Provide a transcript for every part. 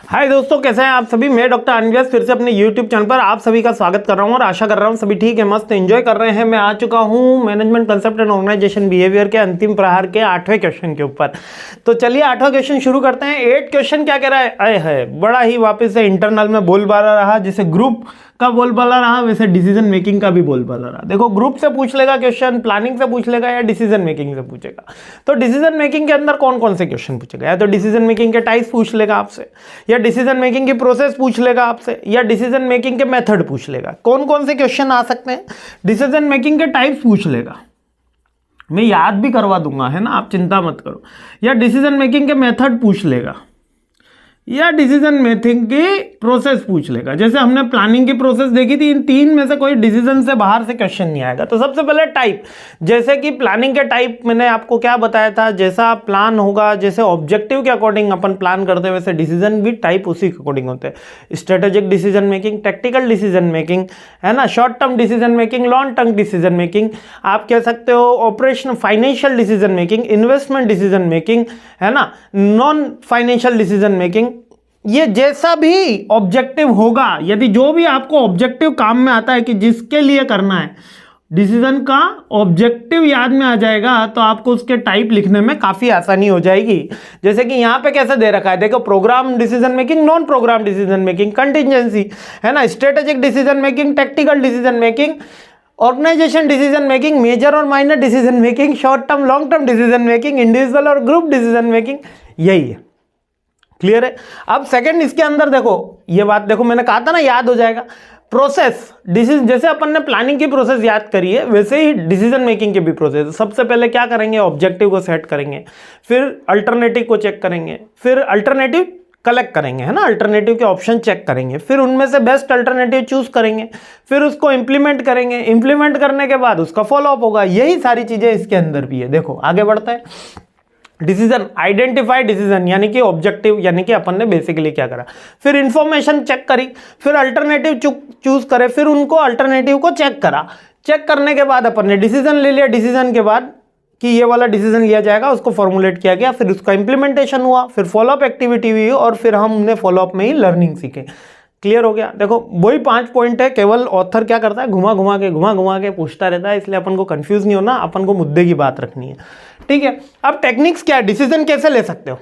हाय दोस्तों, कैसे हैं आप सभी। मैं डॉक्टर अनव्यास फिर से अपने YouTube चैनल पर आप सभी का स्वागत कर रहा हूं और आशा कर रहा हूं सभी ठीक है, मस्त एंजॉय कर रहे हैं। मैं आ चुका हूं management concept and organisation behaviour के अंतिम प्रहार के 8वें क्वेश्चन के ऊपर। तो चलिए 8वां क्वेश्चन शुरू करते हैं। 8 क्वेश्चन क्या कह रहा है, आए है बड़ा ही वापस से इंटरनल में बोलबाला रहा। जैसे ग्रुप का बोलबाला रहा वैसे डिसीजन मेकिंग का भी बोलबाला रहा। देखो ग्रुप से पूछ लेगा क्वेश्चन, प्लानिंग से पूछ लेगा या डिसीजन मेकिंग से पूछेगा। तो डिसीजन मेकिंग के अंदर कौन कौन से क्वेश्चन पूछेगा, या तो डिसीजन मेकिंग के टाइप्स पूछ लेगा आपसे, या डिसीजन मेकिंग की प्रोसेस पूछ लेगा आपसे, या डिसीजन मेकिंग के मेथड पूछ लेगा। कौन कौन से क्वेश्चन आ सकते हैं, डिसीजन मेकिंग के टाइप्स पूछ लेगा, मैं याद भी करवा दूंगा, है ना, आप चिंता मत करो। या डिसीजन मेकिंग के मेथड पूछ लेगा, या डिसीजन मेकिंग की प्रोसेस पूछ लेगा। जैसे हमने प्लानिंग की प्रोसेस देखी थी, इन तीन में से कोई डिसीजन से बाहर से क्वेश्चन नहीं आएगा। तो सबसे पहले टाइप, जैसे कि प्लानिंग के टाइप मैंने आपको क्या बताया था, जैसा प्लान होगा, जैसे ऑब्जेक्टिव के अकॉर्डिंग अपन प्लान करते हैं वैसे डिसीजन भी टाइप उसी के अकॉर्डिंग होते हैं। Strategic decision making, tactical decision making, है ना, short term decision making, long term decision making, आप कह सकते हो operation financial decision making, investment decision making, है ना, नॉन फाइनेंशियल डिसीजन मेकिंग। ये जैसा भी ऑब्जेक्टिव होगा, यदि जो भी आपको ऑब्जेक्टिव काम में आता है कि जिसके लिए करना है, डिसीजन का ऑब्जेक्टिव याद में आ जाएगा तो आपको उसके टाइप लिखने में काफी आसानी हो जाएगी। जैसे कि यहां पे कैसे दे रखा है, देखो program decision making, non program decision making, contingency, है ना, strategic decision making, tactical decision making, organisation decision making, major और minor decision making, short term long term decision making, individual और ग्रुप डिसीजन मेकिंग, यही है। Clear है। अब second इसके अंदर देखो, ये बात देखो मैंने कहा था ना याद हो जाएगा। प्रोसेस डिसीजन, जैसे अपन ने प्लानिंग की प्रोसेस याद करी है वैसे ही डिसीजन मेकिंग की भी प्रोसेस। सबसे पहले क्या करेंगे, ऑब्जेक्टिव को सेट करेंगे, फिर अल्टरनेटिव को चेक करेंगे, फिर अल्टरनेटिव कलेक्ट करेंगे, है ना, अल्टरनेटिव के ऑप्शन चेक करेंगे, फिर उनमें से बेस्ट अल्टरनेटिव चूज करेंगे, फिर उसको इंप्लीमेंट करेंगे, इंप्लीमेंट करने के बाद उसका फॉलोअप होगा। यही सारी चीजें इसके अंदर भी है। देखो आगे बढ़ता है। डिसीजन, आइडेंटिफाई डिसीजन, यानी कि ऑब्जेक्टिव, यानी कि अपन ने बेसिकली क्या करा, फिर इंफॉर्मेशन चेक करी, फिर अल्टरनेटिव चूज करे, फिर उनको अल्टरनेटिव को चेक करा। चेक करने के बाद अपन ने डिसीजन ले लिया, डिसीजन के बाद कि ये वाला डिसीजन लिया जाएगा, उसको फॉर्मुलेट किया गया, फिर उसका इंप्लीमेंटेशन हुआ, फिर फॉलोअप एक्टिविटी हुई और फिर हमने फॉलोअप में ही लर्निंग सीखे। क्लियर हो गया। देखो वही 5 पॉइंट है, केवल ऑथर क्या करता है, घुमा घुमा के पूछता रहता है, इसलिए अपन को कंफ्यूज नहीं होना, अपन को मुद्दे की बात रखनी है। ठीक है। अब टेक्निक्स क्या है, डिसीजन कैसे ले सकते हो,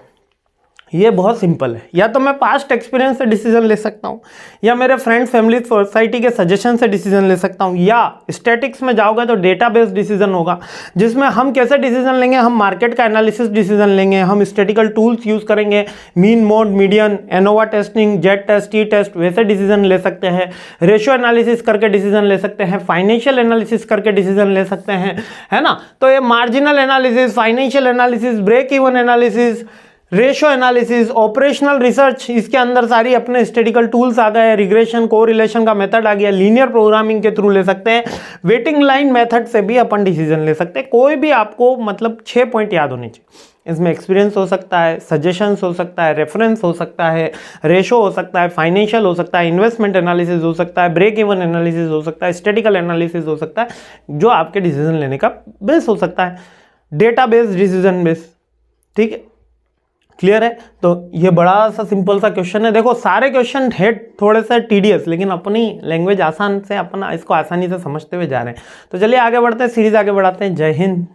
ये बहुत सिंपल है। या तो मैं पास्ट एक्सपीरियंस से डिसीजन ले सकता हूं, या मेरे फ्रेंड फैमिली सोसाइटी के सजेशन से डिसीजन ले सकता हूं, या स्टैटिक्स में जाओगे तो डेटा बेस्ड डिसीजन होगा, जिसमें हम कैसे डिसीजन लेंगे, हम मार्केट का एनालिसिस डिसीजन लेंगे, हम स्टैटिकल टूल्स यूज करेंगे, mean, mode, median, ANOVA testing, Z test, T test, वैसे डिसीजन ले सकते हैं। रेशियो एनालिसिस करके डिसीजन ले सकते हैं, फाइनेंशियल एनालिसिस करके डिसीजन ले सकते हैं, है ना। तो ये marginal analysis, financial analysis, break even analysis, ratio analysis, operational research, इसके अंदर सारी अपने स्टैटिकल टूल्स आ गए, रिग्रेशन, कोरिलेशन का मेथड आ गया, लीनियर प्रोग्रामिंग के थ्रू ले सकते हैं, वेटिंग लाइन मेथड से भी अपन डिसीजन ले सकते हैं। कोई भी आपको मतलब 6 पॉइंट याद होने चाहिए। इसमें एक्सपीरियंस हो सकता है, सजेशंस हो सकता है, रेफरेंस हो सकता है, रेशो हो सकता है, फाइनेंशियल हो सकता है, इन्वेस्टमेंट एनालिसिस हो सकता है, ब्रेक इवन एनालिसिस हो सकता है, स्टैटिकल एनालिसिस हो सकता है, जो आपके डिसीजन लेने का बेस हो सकता है, डेटा बेस्ड डिसीजन बेस। ठीक है, क्लियर है। तो ये बड़ा सा सिंपल सा क्वेश्चन है। देखो सारे क्वेश्चन है थोड़े से टीडियस, लेकिन अपनी लैंग्वेज आसान से अपन इसको आसानी से समझते हुए जा रहे हैं। तो चलिए आगे बढ़ते हैं, सीरीज आगे बढ़ाते हैं। जय हिंद।